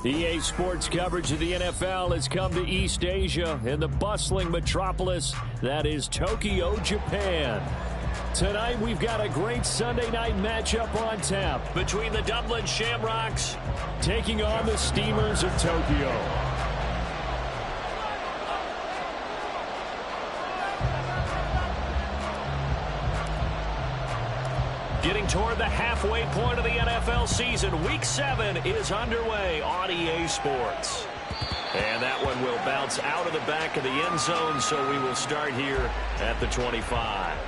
EA Sports coverage of the NFL has come to East Asia in the bustling metropolis that is Tokyo, Japan. Tonight we've got a great Sunday night matchup on tap between the Dublin Shamrocks taking on the Steamers of Tokyo. Getting toward the halfway point of the NFL season, Week 7 is underway on EA Sports. And that one will bounce out of the back of the end zone, so we will start here at the 25.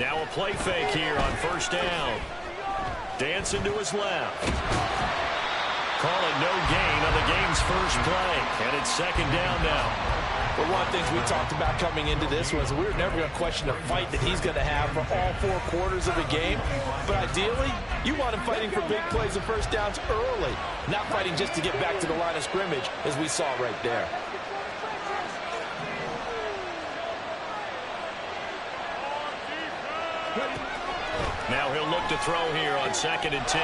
Now a play fake here on first down. Dancing to his left. Call it no gain on the game's first play. And it's second down now. Well, one of the things we talked about coming into this was we were never going to question the fight that he's going to have for all 4 quarters of the game. But ideally, you want him fighting for big plays and first downs early, not fighting just to get back to the line of scrimmage, as we saw right there. Now he'll look to throw here on 2nd and 10.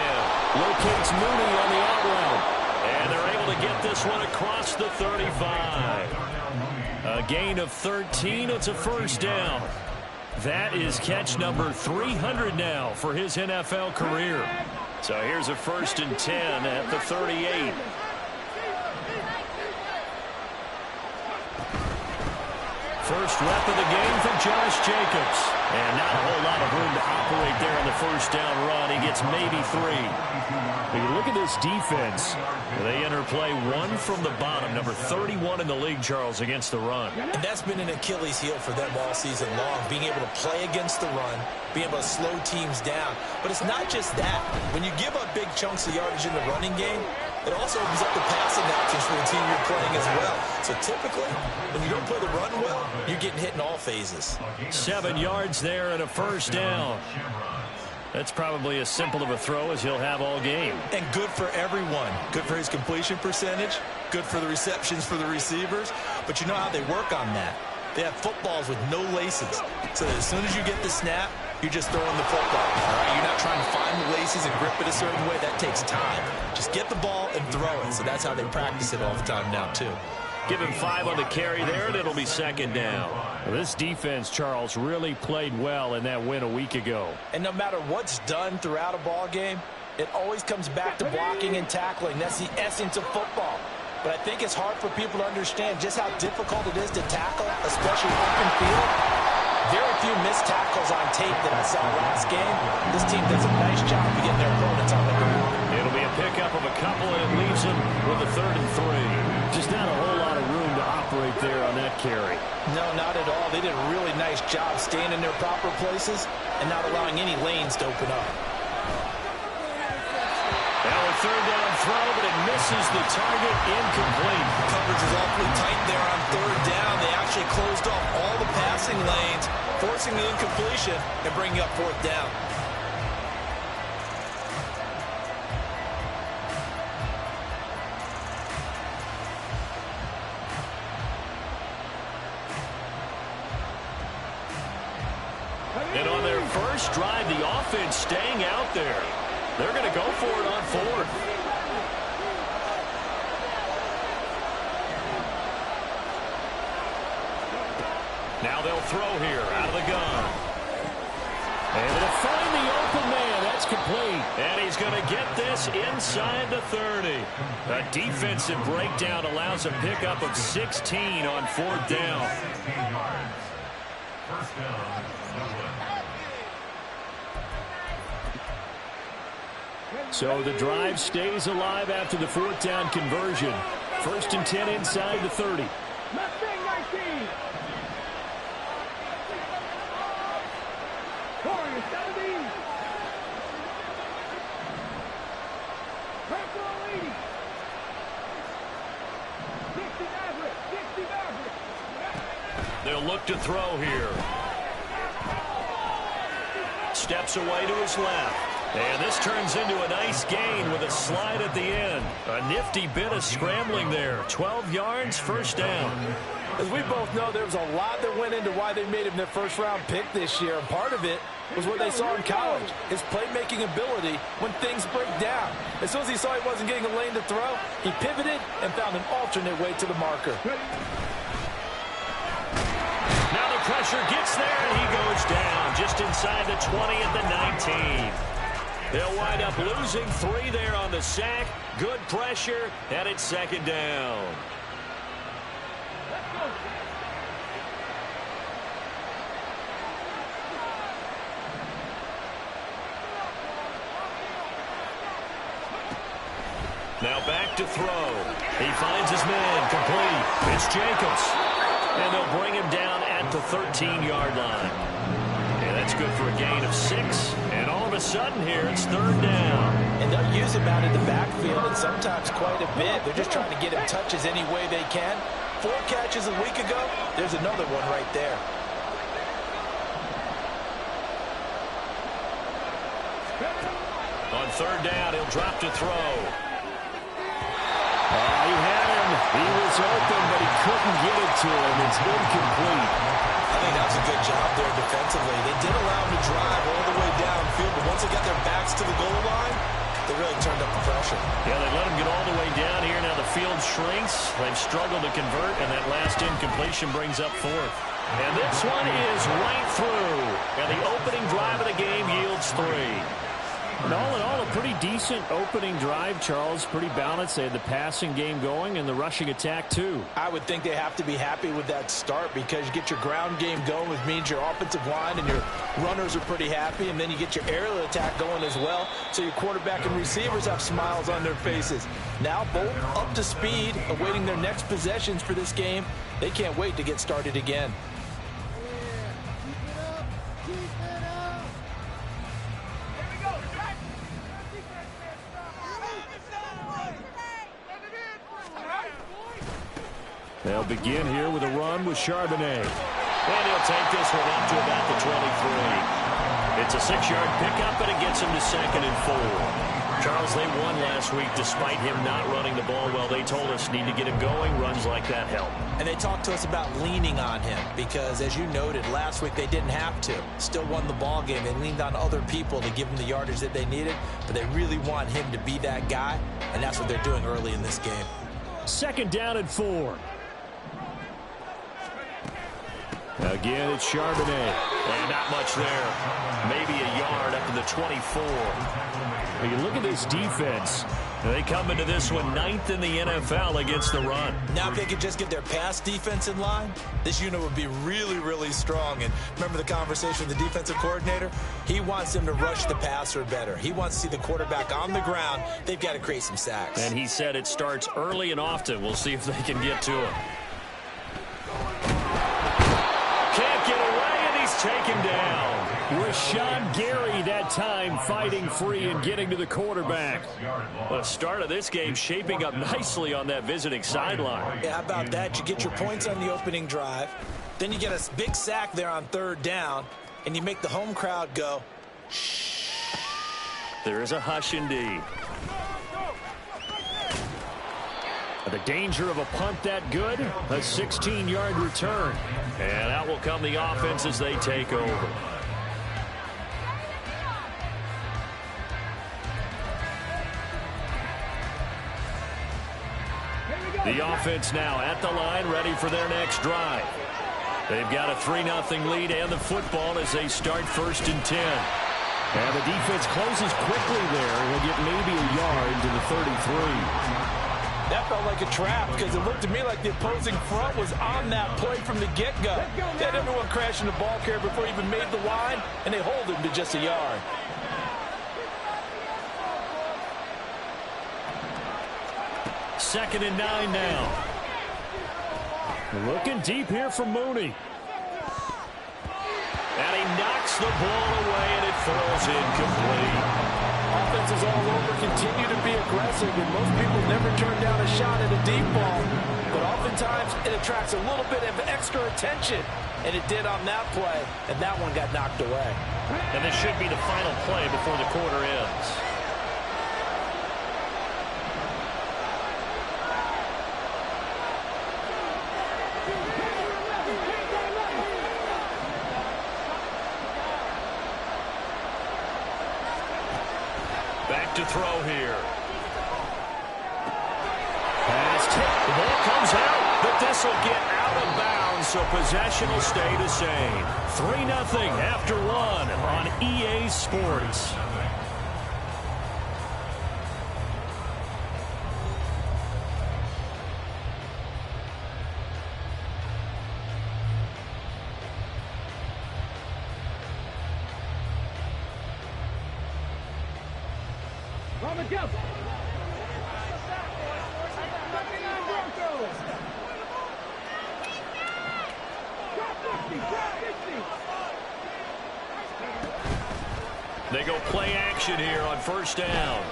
Locates Mooney on the out route. And they're able to get this one across the 35. A gain of 13. It's a first down. That is catch number 300 now for his NFL career. So here's a 1st and 10 at the 38. First rep of the game for Josh Jacobs. And not a whole lot of room to operate there on the first down run. He gets maybe 3. But you look at this defense. They enter play 1 from the bottom. Number 31 in the league, Charles, against the run. And that's been an Achilles heel for them all season long. Being able to play against the run. Being able to slow teams down. But it's not just that. When you give up big chunks of yardage in the running game, it also opens up the passing options for the team you're playing as well. So typically, when you don't play the run well, you're getting hit in all phases. 7 yards there and a first down. That's probably as simple of a throw as he'll have all game. And good for everyone. Good for his completion percentage. Good for the receptions for the receivers. But you know how they work on that. They have footballs with no laces. So that as soon as you get the snap, you're just throwing the football. All right? You're not trying to find the laces and grip it a certain way. That takes time. Just get the ball and throw it. So that's how they practice it all the time now, too. Give him 5 on the carry there, and it'll be second down. Well, this defense, Charles, really played well in that win a week ago. And no matter what's done throughout a ball game, it always comes back to blocking and tackling. That's the essence of football. But I think it's hard for people to understand just how difficult it is to tackle, especially open field. Very few missed tackles on tape that I saw last game. This team does a nice job of getting their opponents on the ground. It'll be a pickup of a couple, and it leaves them with a 3rd and 3. Just not a whole lot of room to operate there on that carry. No, not at all. They did a really nice job staying in their proper places and not allowing any lanes to open up. Now a 3rd down throw, but it misses the target, incomplete. Coverage is awfully tight there on 3rd down. They actually closed off all the passing lanes, forcing the incompletion and bringing up 4th down. And on their first drive, the offense staying out there. They're going to go for it on 4th. Now they'll throw here out of the gun. Able to find the open man. That's complete. And he's going to get this inside the 30. A defensive breakdown allows a pickup of 16 on 4th down. First down. So the drive stays alive after the 4th down conversion. 1st and 10 inside the 30. Mustang 19. Warrior 17. Purple 80. They'll look to throw here. Steps away to his left. And this turns into a nice gain with a slide at the end. A nifty bit of scrambling there. 12 yards, first down. As we both know, there was a lot that went into why they made him their first-round pick this year. And part of it was what they saw in college, his playmaking ability when things break down. As soon as he saw he wasn't getting a lane to throw, he pivoted and found an alternate way to the marker. Now the pressure gets there, and he goes down just inside the 20 at the 19. They'll wind up losing 3 there on the sack. Good pressure, and it's second down. Now back to throw. He finds his man complete. It's Jacobs. And they'll bring him down at the 13-yard line. And that's good for a gain of 6. And all of a sudden here, it's third down. And they'll use him out in the backfield, and sometimes quite a bit. They're just trying to get him touches any way they can. 4 catches a week ago. There's another one right there. On third down, he'll drop to throw. He had him. He was open, but he couldn't get it to him. It's incomplete. I think that was a good job there defensively. They did allow him to drive all the way downfield, but once they got their backs to the goal line, they really turned up the pressure. Yeah, they let him get all the way down here. Now the field shrinks. They've struggled to convert, and that last incompletion brings up 4th. And this one is right through. And the opening drive of the game yields 3. And all in all, a pretty decent opening drive, Charles. Pretty balanced. They had the passing game going and the rushing attack, too. I would think they have to be happy with that start because you get your ground game going, which means your offensive line and your runners are pretty happy, and then you get your aerial attack going as well, so your quarterback and receivers have smiles on their faces. Now both up to speed, awaiting their next possessions for this game. They can't wait to get started again. They'll begin here with a run with Charbonnet. And he'll take this one up to about the 23. It's a 6-yard pickup, and it gets him to 2nd and 4. Charles, they won last week despite him not running the ball well. They told us need to get him going. Runs like that help. And they talked to us about leaning on him because, as you noted, last week they didn't have to. Still won the ball game. They leaned on other people to give them the yardage that they needed, but they really want him to be that guy, and that's what they're doing early in this game. 2nd down and 4. Again, it's Charbonnet. And not much there. Maybe a yard up to the 24. When you look at this defense, they come into this one 9th in the NFL against the run. Now if they could just get their pass defense in line, this unit would be really, really strong. And remember the conversation with the defensive coordinator? He wants them to rush the passer better. He wants to see the quarterback on the ground. They've got to create some sacks. And he said it starts early and often. We'll see if they can get to him. Can't get away, and he's taken down. Rashawn Gary that time fighting free and getting to the quarterback. The start of this game shaping up nicely on that visiting sideline. Yeah, how about that? You get your points on the opening drive. Then you get a big sack there on 3rd down, and you make the home crowd go, shh. There is a hush indeed. The danger of a punt that good, a 16-yard return. And out will come the offense as they take over. The offense now at the line, ready for their next drive. They've got a 3-0 lead and the football as they start 1st and 10. And the defense closes quickly there. He'll get maybe a yard to the 33. That felt like a trap because it looked to me like the opposing front was on that play from the get-go. They had everyone crashing the ball carrier before he even made the line, and they hold him to just a yard. Second and 9 now. Looking deep here for Mooney. And he knocks the ball away, and it falls incomplete. Offenses all over continue to be aggressive. passing, and most people never turn down a shot at a deep ball. But oftentimes, it attracts a little bit of extra attention. And it did on that play, and that one got knocked away. And this should be the final play before the quarter ends. Back to throw here. Pass tip. The ball comes out, but this will get out of bounds, so possession will stay the same. 3-0 after one on EA Sports. They go play action here on first down.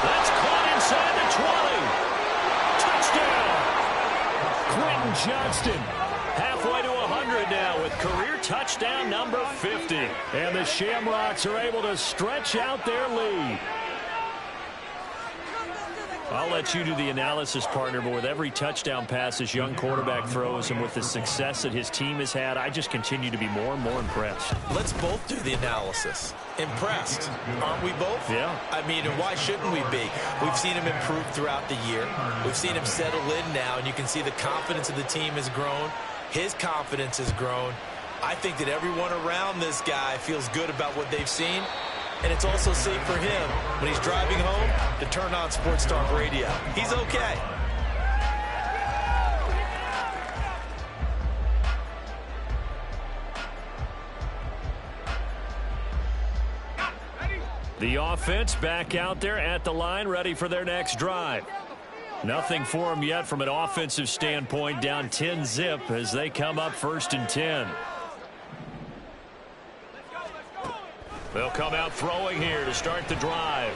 That's caught inside the 20. Touchdown. Quentin Johnston halfway to 100 now with career touchdown number 50. And the Shamrocks are able to stretch out their lead. I'll let you do the analysis, partner, but with every touchdown pass this young quarterback throws and with the success that his team has had, I just continue to be more and more impressed. Let's both do the analysis. Impressed. Aren't we both? Yeah. I mean, and why shouldn't we be? We've seen him improve throughout the year. We've seen him settle in now, and you can see the confidence of the team has grown. His confidence has grown. I think that everyone around this guy feels good about what they've seen. And it's also safe for him when he's driving home to turn on Sports Talk Radio. He's okay. The offense back out there at the line, ready for their next drive. Nothing for them yet from an offensive standpoint, down 10-zip as they come up 1st and 10. They'll come out throwing here to start the drive.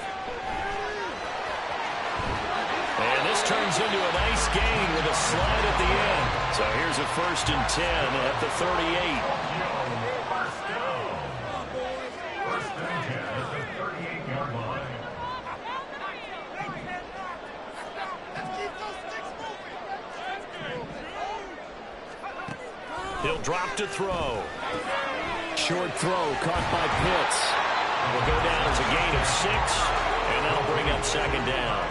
And this turns into a nice gain with a slide at the end. So here's a 1st and 10 at the 38. He'll drop to throw. Short throw caught by Pitts. Will go down as a gain of 6, and that'll bring up 2nd down.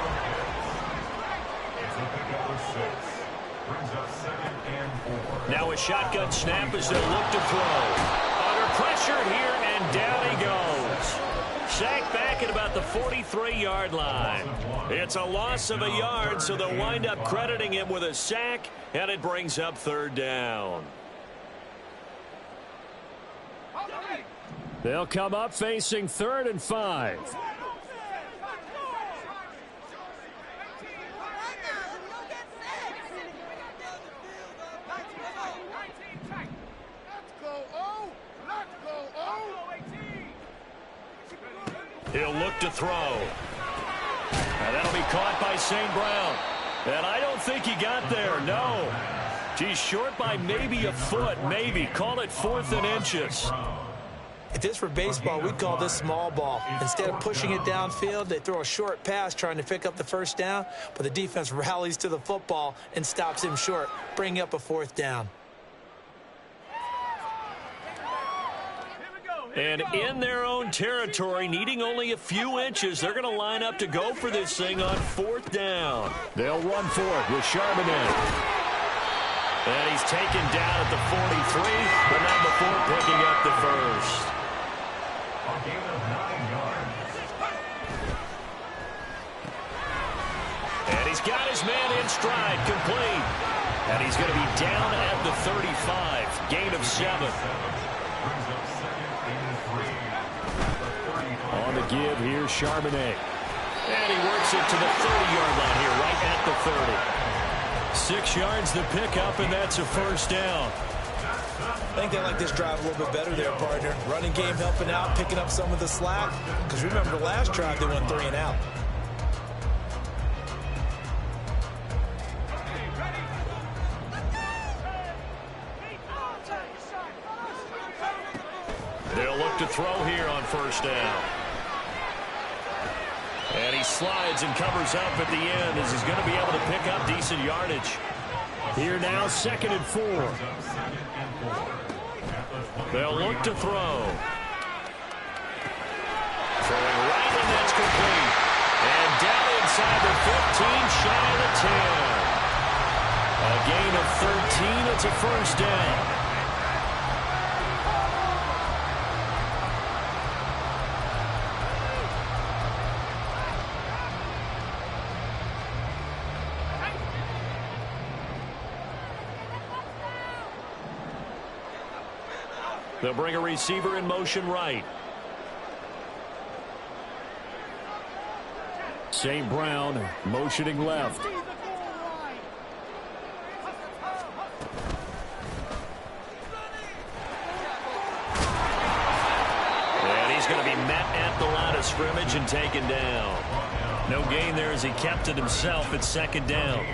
Now a shotgun snap as they'll look to throw. Under pressure here, and down he goes. Sacked back at about the 43-yard line. It's a loss of a yard, so they'll wind up crediting him with a sack, and it brings up 3rd down. They'll come up facing 3rd and 5. He'll look to throw. And that'll be caught by St. Brown. And I don't think he got there, no. He's short by maybe a foot, maybe. Call it 4th and inches. If this were baseball, we'd call this small ball. Instead of pushing it downfield, they throw a short pass trying to pick up the 1st down, but the defense rallies to the football and stops him short, bringing up a 4th down. And in their own territory, needing only a few inches, they're going to line up to go for this thing on 4th down. They'll run for it with Charbonnet. And he's taken down at the 43, but not before picking up the 1st. And he's got his man in stride, complete. And he's going to be down at the 35, gain of 7. On the give here, Charbonnet. And he works it to the 30-yard line here, right at the 30. 6 yards to pick up, and that's a 1st down. I think they like this drive a little bit better there, partner. Running game helping out, picking up some of the slack. Because remember the last drive, they went 3 and out. They'll look to throw here on first down. And he slides and covers up at the end as he's going to be able to pick up decent yardage. Here now, 2nd and 4. They'll look to throw. Throwing right, and that's complete. And down inside the 15, shy of the 10. A gain of 13. It's a first down. They'll bring a receiver in motion right. St. Brown motioning left. And he's going to be met at the line of scrimmage and taken down. No gain there as he kept it himself at 2nd down.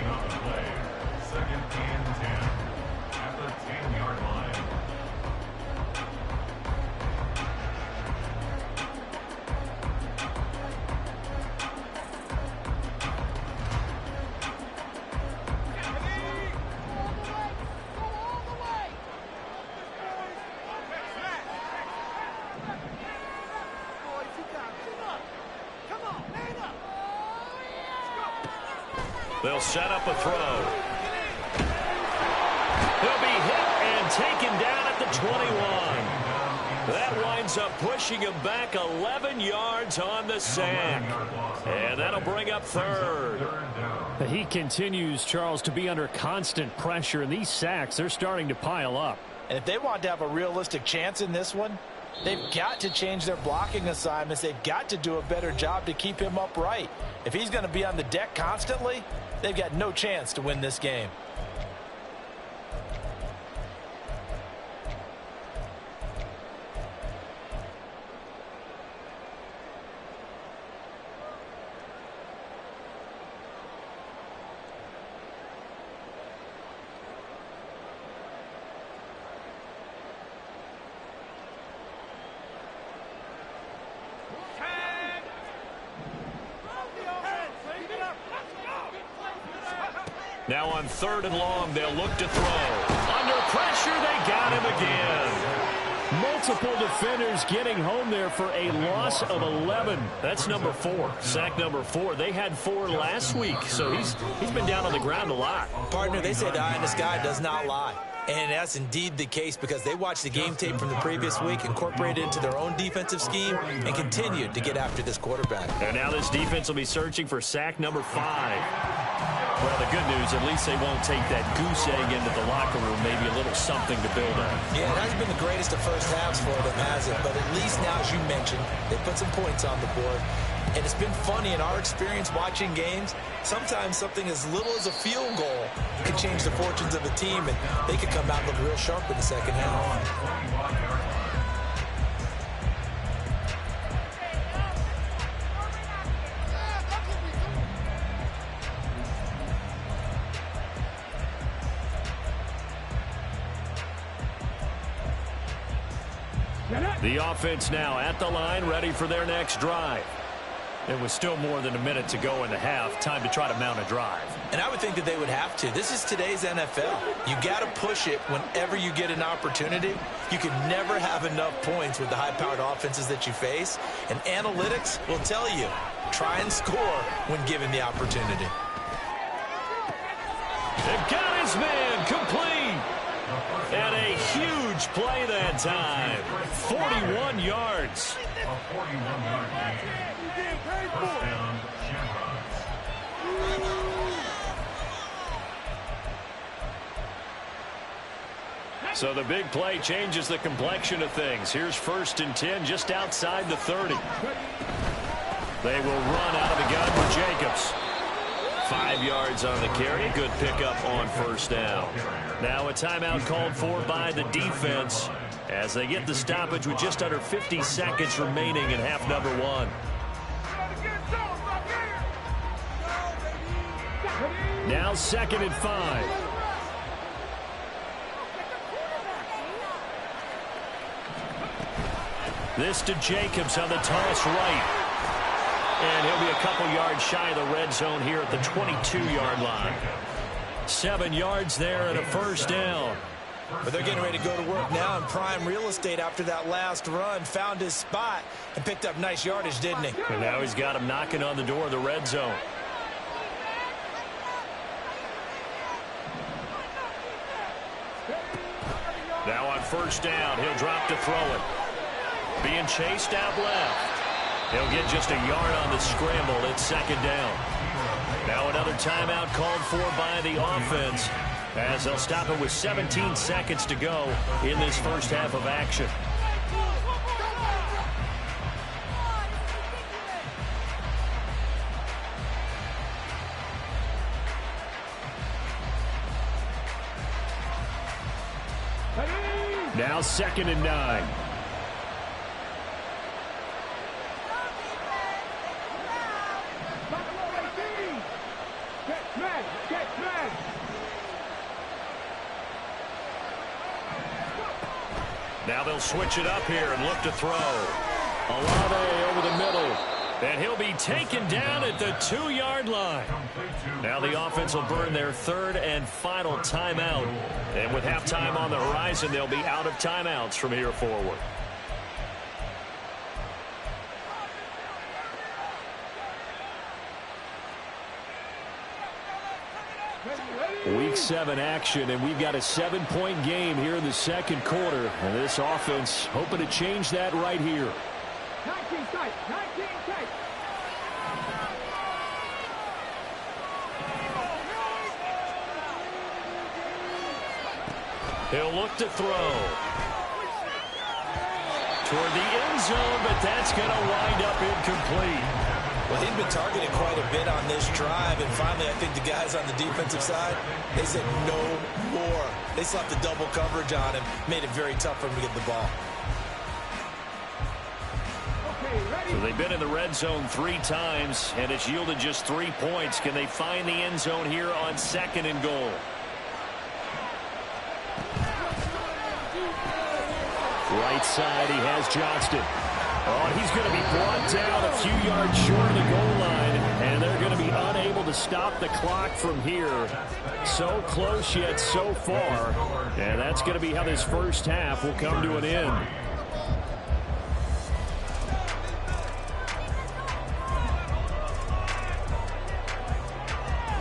They'll set up a throw. He'll be hit and taken down at the 21. That winds up pushing him back 11 yards on the sack. And that'll bring up 3rd. He continues, Charles, to be under constant pressure, and these sacks, they're starting to pile up. And if they want to have a realistic chance in this one, they've got to change their blocking assignments. They've got to do a better job to keep him upright. If he's going to be on the deck constantly, they've got no chance to win this game. Now on 3rd and long, they'll look to throw. Under pressure, they got him again. Multiple defenders getting home there for a loss of 11. That's number 4. Sack number 4. They had 4 last week, so he's been down on the ground a lot. Partner, they say the eye in the sky does not lie. And that's indeed the case because they watched the game tape from the previous week, incorporated it into their own defensive scheme, and continued to get after this quarterback. And now this defense will be searching for sack number 5. Well, the good news, at least they won't take that goose egg into the locker room, maybe a little something to build on. Yeah, it hasn't been the greatest of first halves for them, has it? But at least now, as you mentioned, they put some points on the board. And it's been funny in our experience watching games. Sometimes something as little as a field goal can change the fortunes of a team, and they could come out and look real sharp in the second half. The offense now at the line, ready for their next drive. There was still more than a minute to go in the half. Time to try to mount a drive. And I would think that they would have to. This is today's NFL. You got to push it whenever you get an opportunity. You can never have enough points with the high-powered offenses that you face. And analytics will tell you, try and score when given the opportunity. They've got his man complete. And a huge play that time. 41 yards. So the big play changes the complexion of things. Here's 1st and 10 just outside the 30. They will run out of the gun with Jacobs. 5 yards on the carry. Good pickup on first down. Now a timeout called for by the defense as they get the stoppage with just under 50 seconds remaining in half number 1. Now 2nd and 5. This to Jacobs on the toss right. And he'll be a couple yards shy of the red zone here at the 22-yard line. 7 yards there and a first down. But they're getting ready to go to work now in prime real estate after that last run. Found his spot and picked up nice yardage, didn't he? And now he's got him knocking on the door of the red zone. Now on first down, he'll drop to throw it. Being chased out left. He'll get just a yard on the scramble. It's 2nd down. Now another timeout called for by the offense as they'll stop it with 17 seconds to go in this first half of action. Now 2nd and 9. Now they'll switch it up here and look to throw. Olave over the middle. And he'll be taken down at the 2-yard line. Now the offense will burn their 3rd and final timeout. And with halftime on the horizon, they'll be out of timeouts from here forward. Week 7 action, and we've got a 7-point game here in the second quarter. And this offense hoping to change that right here. 19 tight, 19 tight. He'll look to throw. Toward the end zone, but that's going to wind up incomplete. Well, he'd been targeted quite a bit on this drive, and finally I think the guys on the defensive side, they said no more. They slapped the double coverage on him, made it very tough for him to get the ball. So they've been in the red zone 3 times, and it's yielded just 3 points. Can they find the end zone here on 2nd and goal? Right side, he has Johnston. Oh, he's going to be brought down a few yards short of the goal line, and they're going to be unable to stop the clock from here. So close yet so far, and that's going to be how this first half will come to an end.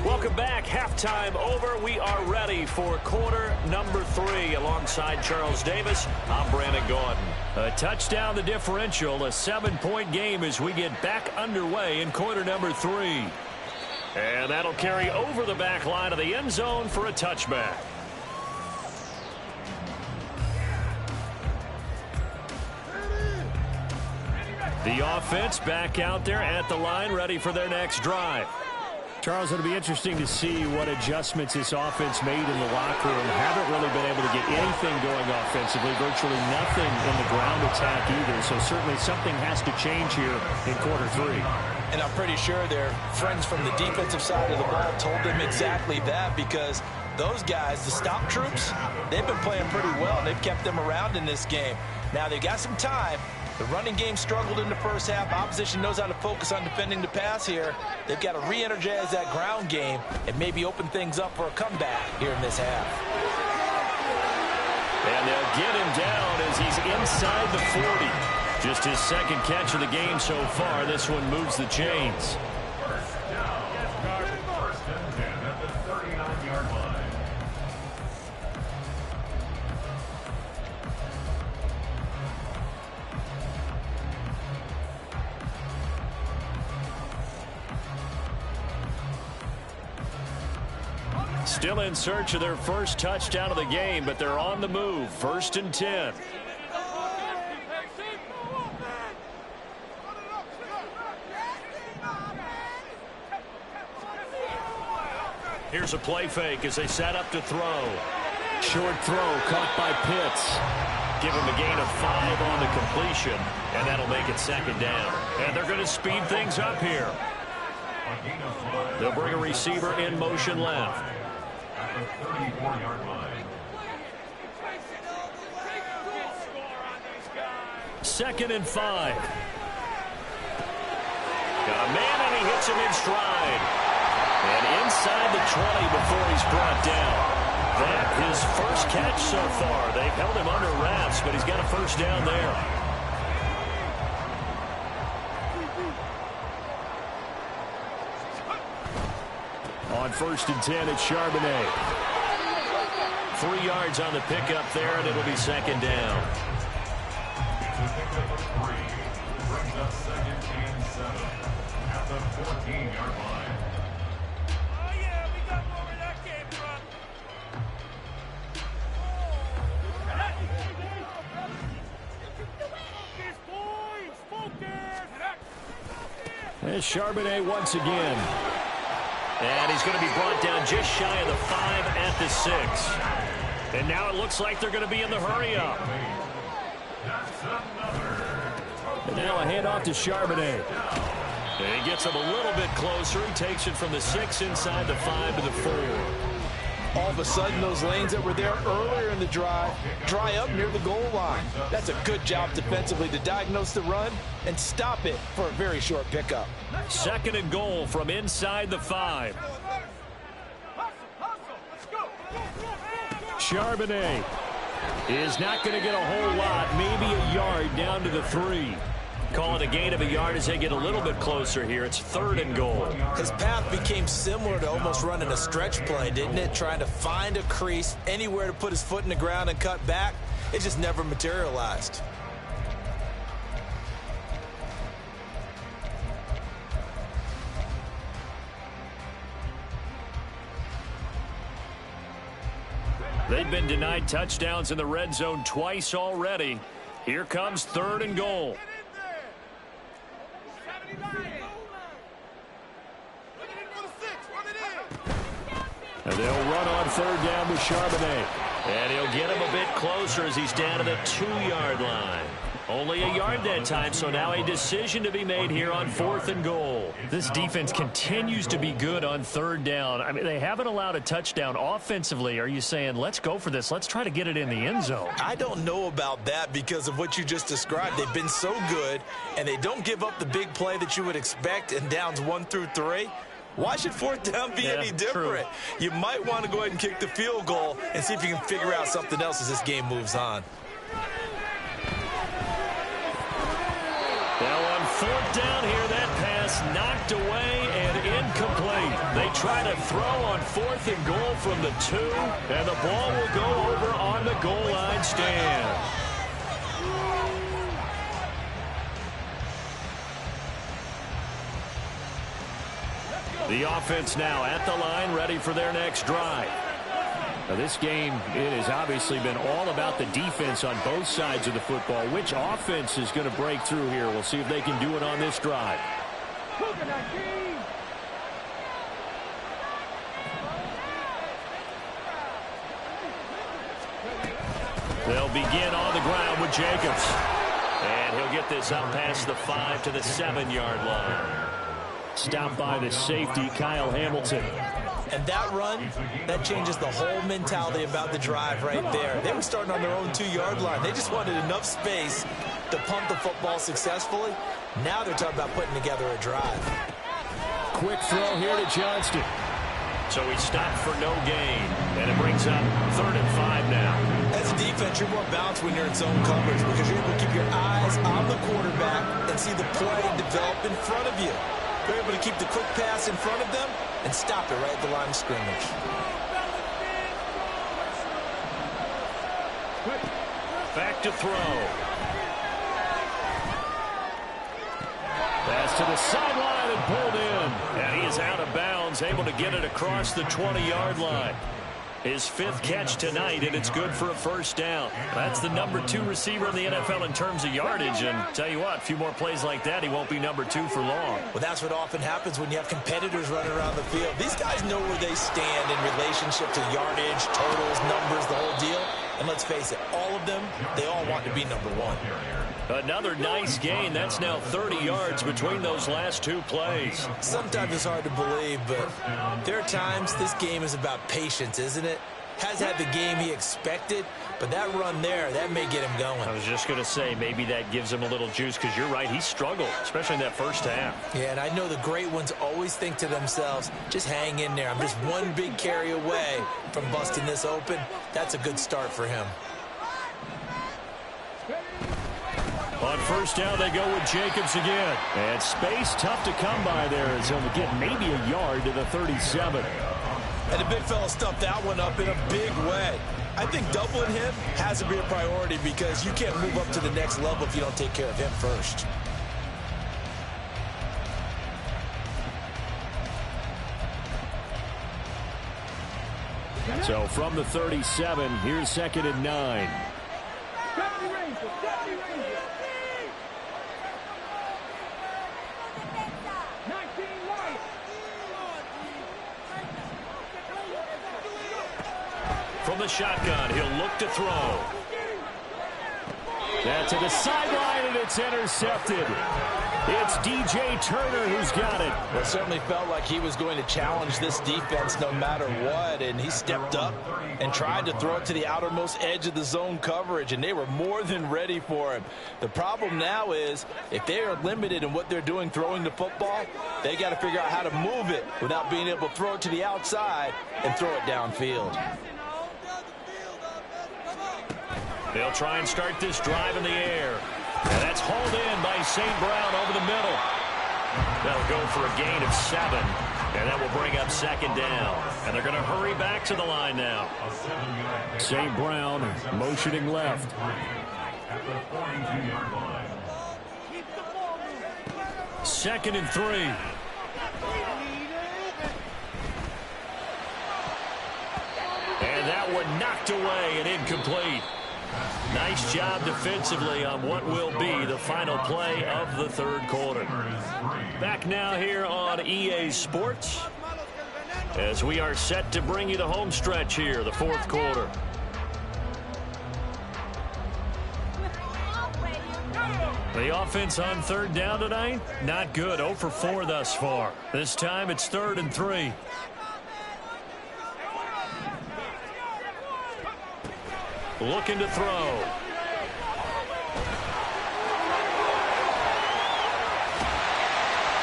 Welcome back. Halftime over. We are ready for quarter number 3. Alongside Charles Davis, I'm Brandon Gaudin. A touchdown the differential, a 7-point game as we get back underway in quarter number 3. And that'll carry over the back line of the end zone for a touchback. The offense back out there at the line, ready for their next drive. Charles, it'll be interesting to see what adjustments this offense made in the locker room. Haven't really been able to get anything going offensively, virtually nothing in the ground attack either. So certainly something has to change here in quarter 3. And I'm pretty sure their friends from the defensive side of the ball told them exactly that, because those guys, the stop troops, they've been playing pretty well. They've kept them around in this game. Now they've got some time. The running game struggled in the first half. Opposition knows how to focus on defending the pass here. They've got to re-energize that ground game and maybe open things up for a comeback here in this half. And they'll get him down as he's inside the 40. Just his second catch of the game so far. This one moves the chains. Still in search of their first touchdown of the game, but they're on the move. 1st and 10. Here's a play fake as they set up to throw. Short throw caught by Pitts. Give him a gain of 5 on the completion, and that'll make it second down. And they're going to speed things up here. They'll bring a receiver in motion left. At the 34-yard line. Second and 5. Got a man, and he hits him in stride. And inside the 20 before he's brought down. That his first catch so far. They've held him under wraps, but he's got a first down there. On 1st and 10, it's Charbonnet. 3 yards on the pickup there, and it'll be second down. The pickup of 3 brings up second and 7 at the 14-yard line. Oh, yeah, we got more where that came from. There's Charbonnet once again. And he's going to be brought down just shy of the 5 at the 6. And now it looks like they're going to be in the hurry-up. And now a handoff to Charbonnet. And he gets him a little bit closer. He takes it from the 6 inside the 5 to the 4. All of a sudden, those lanes that were there earlier in the drive dry up near the goal line. That's a good job defensively to diagnose the run and stop it for a very short pickup. Second and goal from inside the 5. Charbonnet is not going to get a whole lot, maybe a yard down to the 3. Call it a gain of a yard as they get a little bit closer here. It's 3rd and goal. His path became similar to almost running a stretch play, didn't it? Trying to find a crease, anywhere to put his foot in the ground and cut back. It just never materialized. They've been denied touchdowns in the red zone twice already. Here comes 3rd and goal. And they'll run on 3rd down with Charbonnet. And he'll get him a bit closer as he's down to the 2-yard line. Only a yard that time, so now a decision to be made here on 4th and goal. This defense continues to be good on 3rd down. I mean, they haven't allowed a touchdown offensively. Are you saying, let's go for this? Let's try to get it in the end zone. I don't know about that because of what you just described. They've been so good, and they don't give up the big play that you would expect in downs 1 through 3. Why should 4th down be any different? True. You might want to go ahead and kick the field goal and see if you can figure out something else as this game moves on. Now on 4th down here, that pass knocked away and incomplete. They try to throw on 4th and goal from the 2, and the ball will go over on the goal line stand. The offense now at the line, ready for their next drive. Now this game, it has obviously been all about the defense on both sides of the football. Which offense is going to break through here? We'll see if they can do it on this drive. They'll begin on the ground with Jacobs. And he'll get this up past the 5 to the 7-yard line. Stopped by the safety, Kyle Hamilton. And that run, that changes the whole mentality about the drive right there. They were starting on their own 2-yard line. They just wanted enough space to pump the football successfully. Now they're talking about putting together a drive. Quick throw here to Johnston. So he stopped for no gain. And it brings up 3rd and 5 now. As a defense, you're more balanced when you're in zone coverage because you're able to keep your eyes on the quarterback and see the play develop in front of you. They're able to keep the quick pass in front of them and stop it right at the line of scrimmage. Back to throw. Pass to the sideline and pulled in. And he is out of bounds, able to get it across the 20-yard line. His 5th catch tonight, and it's good for a first down. That's the number 2 receiver in the NFL in terms of yardage, and tell you what, a few more plays like that, he won't be number 2 for long. Well, that's what often happens when you have competitors running around the field. These guys know where they stand in relationship to yardage, totals, numbers, the whole deal. And let's face it, all of them, they all want to be number 1. Another nice gain. That's now 30 yards between those last 2 plays. Sometimes it's hard to believe, but there are times this game is about patience, isn't it? Has had the game he expected, but that run there, that may get him going. I was just going to say, maybe that gives him a little juice, because you're right, he struggled, especially in that first half. Yeah, and I know the great ones always think to themselves, just hang in there. I'm just one big carry away from busting this open. That's a good start for him. On first down, they go with Jacobs again. And space tough to come by there as he'll get maybe a yard to the 37. And the big fella stuffed that one up in a big way. I think doubling him has to be a priority because you can't move up to the next level if you don't take care of him first. So from the 37, here's 2nd and 9. From the shotgun, he'll look to throw. That's to the sideline, and it's intercepted. It's DJ Turner who's got it. Well, it certainly felt like he was going to challenge this defense no matter what, and he stepped up and tried to throw it to the outermost edge of the zone coverage, and they were more than ready for him. The problem now is if they are limited in what they're doing throwing the football, they got to figure out how to move it without being able to throw it to the outside and throw it downfield. They'll try and start this drive in the air. And that's hauled in by St. Brown over the middle. That'll go for a gain of 7. And that will bring up 2nd down. And they're going to hurry back to the line now. St. Brown motioning left. At the 42-yard line. 2nd and 3. And that one knocked away and incomplete. Nice job defensively on what will be the final play of the 3rd quarter. Back now here on EA Sports as we are set to bring you the home stretch here, the 4th quarter. The offense on 3rd down tonight, not good. 0 for 4 thus far. This time it's 3rd and 3. Looking to throw.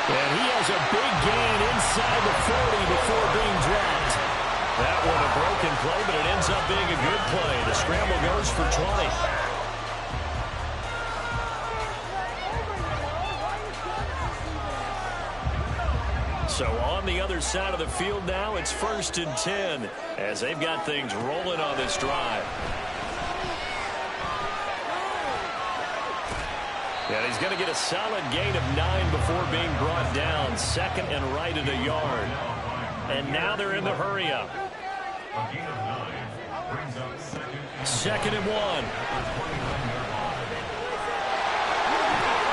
And he has a big gain inside the 40 before being dropped. That one a broken play, but it ends up being a good play. The scramble goes for 20. So on the other side of the field now, it's 1st and 10 as they've got things rolling on this drive. And he's going to get a solid gain of 9 before being brought down. 2nd and right at a yard. And now they're in the hurry up. A gain of 9 brings up 2nd and 1.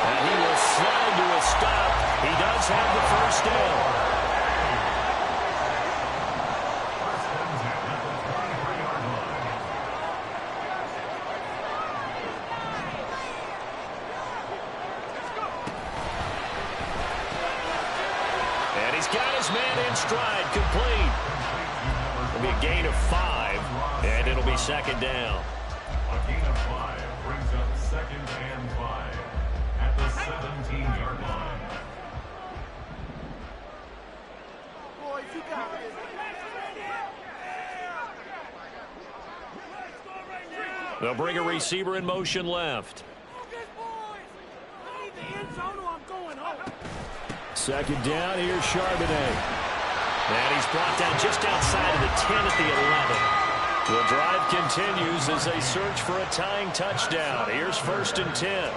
And he will slide to a stop. He does have the first down. And he's got his man in stride, complete. It'll be a gain of 5, and it'll be 2nd down. A gain of 5 brings up 2nd and 5 at the 17-yard line. Boys, you got this. They'll bring a receiver in motion left. Focus, boys. I need the end zone or I'm going home. 2nd down, here's Charbonnet. And he's brought down just outside of the 10 at the 11. The drive continues as they search for a tying touchdown. Here's 1st and 10.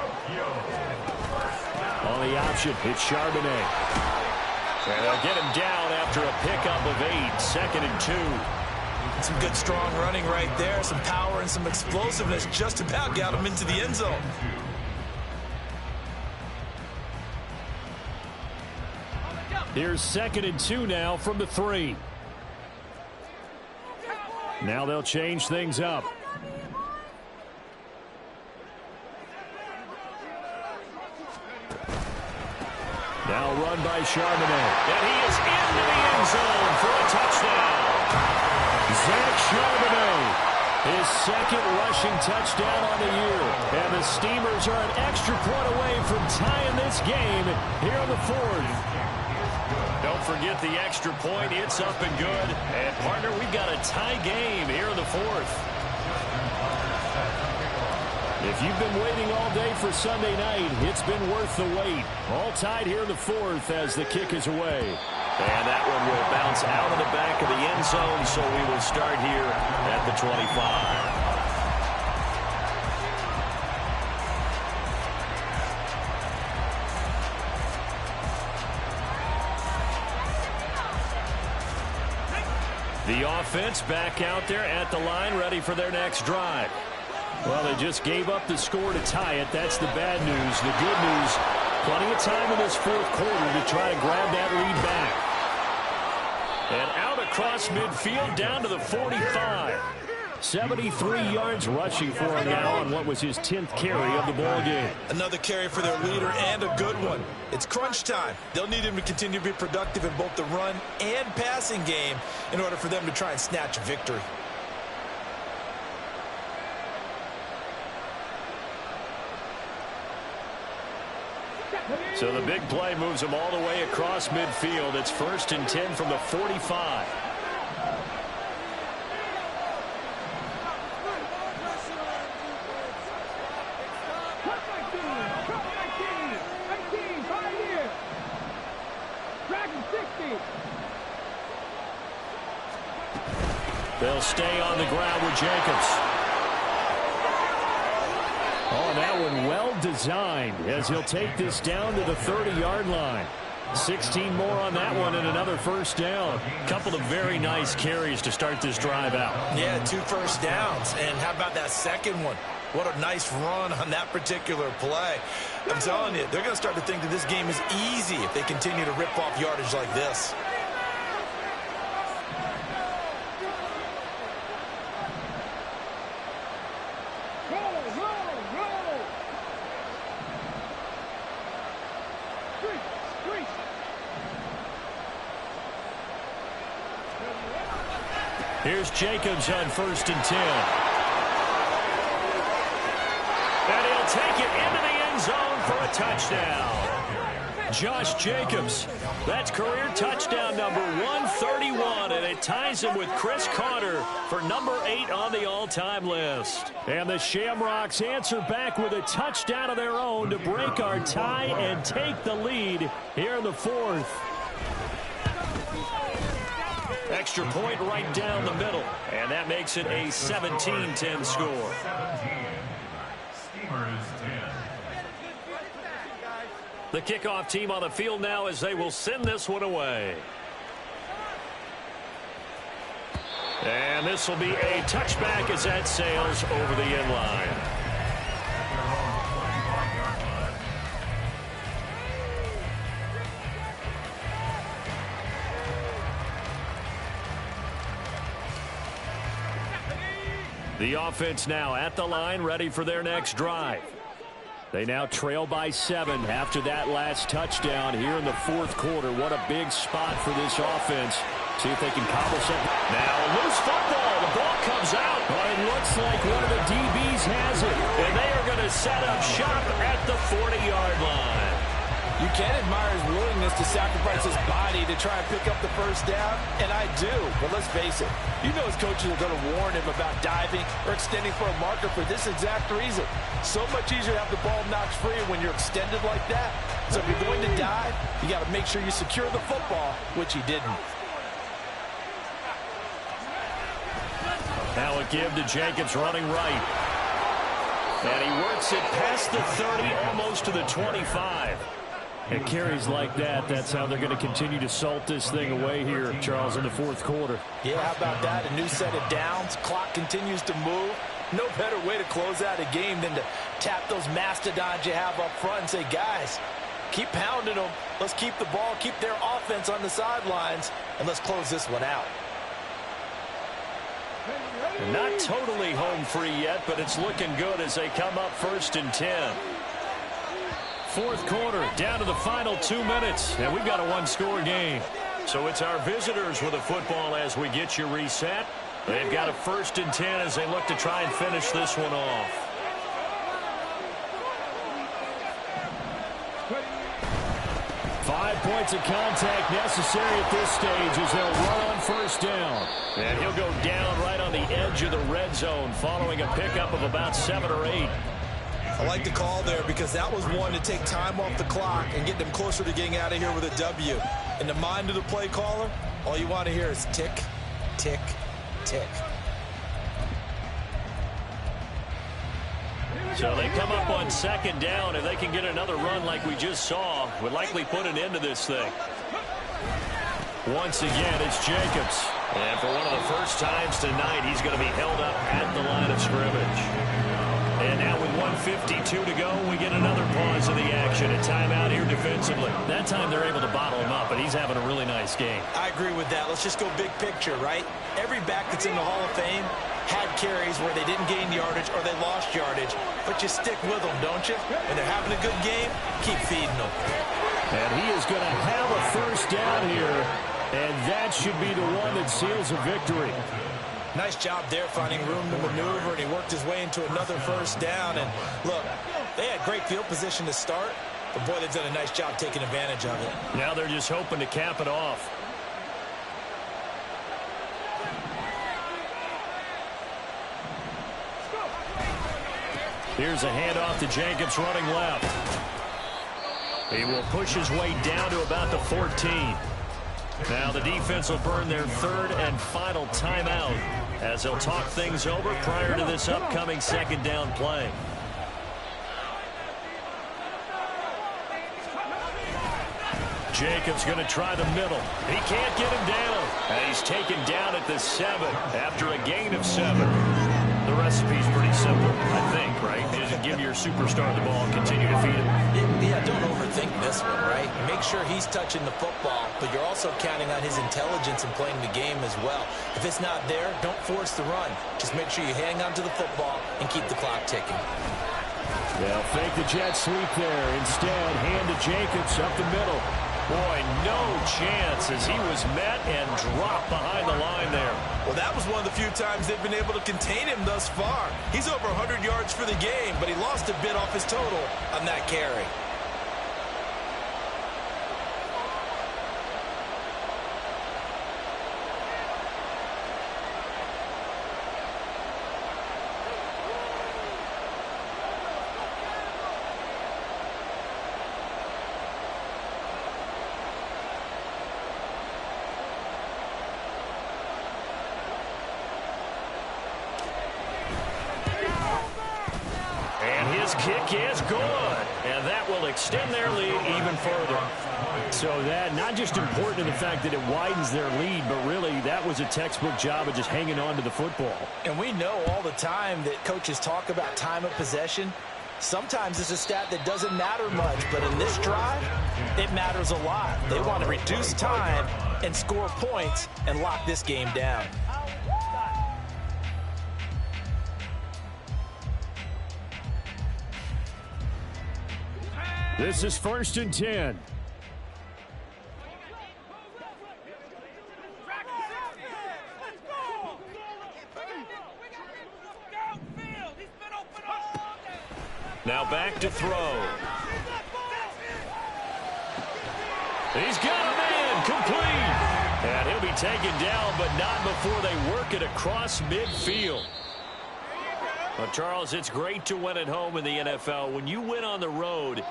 On the option, it's Charbonnet. And they'll get him down after a pickup of 8. 2nd and 2. Some good, strong running right there. Some power and some explosiveness just about got him into the end zone. Here's 2nd and 2 now from the 3. Now they'll change things up. Now run by Charbonnet. And he is into the end zone for a touchdown. Zach Charbonnet, his 2nd rushing touchdown on the year. And the Steamers are an extra point away from tying this game here in the 4th. Don't forget the extra point. It's up and good. And, partner, we've got a tie game here in the 4th. If you've been waiting all day for Sunday night, it's been worth the wait. All tied here in the 4th as the kick is away. And that one will bounce out of the back of the end zone, so we will start here at the 25. The offense back out there at the line, ready for their next drive. Well, they just gave up the score to tie it. That's the bad news. The good news, plenty of time in this 4th quarter to try to grab that lead back. And out across midfield down to the 45. 73 yards rushing for him now on what was his 10th carry of the ball game. Another carry for their leader and a good one. It's crunch time. They'll need him to continue to be productive in both the run and passing game in order for them to try and snatch a victory. So the big play moves them all the way across midfield. It's 1st and 10 from the 45. They'll stay on the ground with Jacobs. Oh, and that one well designed as he'll take this down to the 30-yard line. 16 more on that one and another 1st down. Couple of very nice carries to start this drive out. Yeah, 2 first downs. And how about that second one? What a nice run on that particular play. I'm telling you, they're going to start to think that this game is easy if they continue to rip off yardage like this. Here's Jacobs on 1st and 10. And he'll take it into the end zone for a touchdown. Josh Jacobs, that's career touchdown number 131, and it ties him with Chris Carter for number 8 on the all-time list. And the Shamrocks answer back with a touchdown of their own to break our tie and take the lead here in the 4th. Extra point right down the middle, and that makes it a 17-10 score. 17. Steamers 10. The kickoff team on the field now as they will send this one away. And this will be a touchback as that sails over the end line. The offense now at the line, ready for their next drive. They now trail by 7 after that last touchdown here in the 4th quarter. What a big spot for this offense. See if they can cobble something. Now loose football. The ball comes out. Well, it looks like one of the DBs has it. And they are going to set up shop at the 40-yard line. You can admire his willingness to sacrifice his body to try and pick up the 1st down, and I do. But let's face it, you know his coaches are going to warn him about diving or extending for a marker for this exact reason. So much easier to have the ball knocked free when you're extended like that. So if you're going to dive, you got to make sure you secure the football, which he didn't. Now a give to Jacobs running right. And he works it past the 30, almost to the 25. And carries like that, that's how they're going to continue to salt this thing away here, Charles, in the fourth quarter. Yeah, how about that? A new set of downs. Clock continues to move. No better way to close out a game than to tap those mastodons you have up front and say, guys, keep pounding them. Let's keep the ball, keep their offense on the sidelines, and let's close this one out. Not totally home free yet, but it's looking good as they come up 1st and 10. Fourth quarter, down to the final 2 minutes, and we've got a one-score game. So it's our visitors with the football as we get you reset. They've got a 1st and 10 as they look to try and finish this one off. Five points of contact necessary at this stage as they'll run on first down. And he'll go down right on the edge of the red zone following a pickup of about 7 or 8. I like the call there because that was one to take time off the clock and get them closer to getting out of here with a W. In the mind of the play caller, all you want to hear is tick, tick, tick. So they come up on 2nd down. If they can get another run like we just saw, would likely put an end to this thing. Once again, it's Jacobs. And for one of the first times tonight, he's going to be held up at the line of scrimmage. And now with 1:52 to go, we get another pause of the action. A timeout here defensively. That time they're able to bottle him up, but he's having a really nice game. I agree with that. Let's just go big picture, right? Every back that's in the Hall of Fame had carries where they didn't gain yardage or they lost yardage, but you stick with them, don't you? When they're having a good game, keep feeding them. And he is going to have a first down here, and that should be the one that seals a victory. Nice job there finding room to maneuver, and he worked his way into another first down. And look, they had great field position to start, but boy, they've done a nice job taking advantage of it. Now they're just hoping to cap it off. Here's a handoff to Jacobs running left. He will push his way down to about the 14. Now the defense will burn their 3rd and final timeout as they'll talk things over prior to this upcoming 2nd down play. Jacobs going to try the middle. He can't get him down. And he's taken down at the 7 after a gain of 7. The recipe's pretty simple, I think, right? Just give your superstar the ball and continue to feed him. Yeah, don't overthink this one, right? Make sure he's touching the football, but you're also counting on his intelligence in playing the game as well. If it's not there, don't force the run. Just make sure you hang on to the football and keep the clock ticking. They'll fake the jet sweep there. Instead, hand to Jacobs up the middle. Boy, no chance as he was met and dropped behind the line there. Well, that was one of the few times they've been able to contain him thus far. He's over 100 yards for the game, but he lost a bit off his total on that carry. His kick is good, and that will extend their lead even further. So that not just important in the fact that it widens their lead, but really that was a textbook job of just hanging on to the football. And we know all the time that coaches talk about time of possession. Sometimes it's a stat that doesn't matter much, but in this drive, it matters a lot. They want to reduce time and score points and lock this game down. This is 1st and 10. Now back to throw. He's got a man complete. And he'll be taken down, but not before they work it across midfield. Well, Charles, it's great to win at home in the NFL. When you win on the road,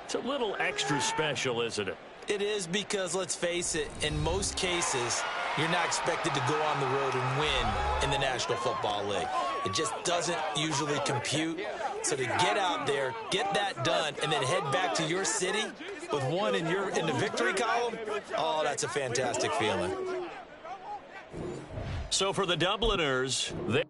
it's a little extra special, isn't it? It is because, let's face it, in most cases, you're not expected to go on the road and win in the National Football League. It just doesn't usually compute. So to get out there, get that done, and then head back to your city, with one in the victory column, oh, that's a fantastic feeling. So for the Dubliners, they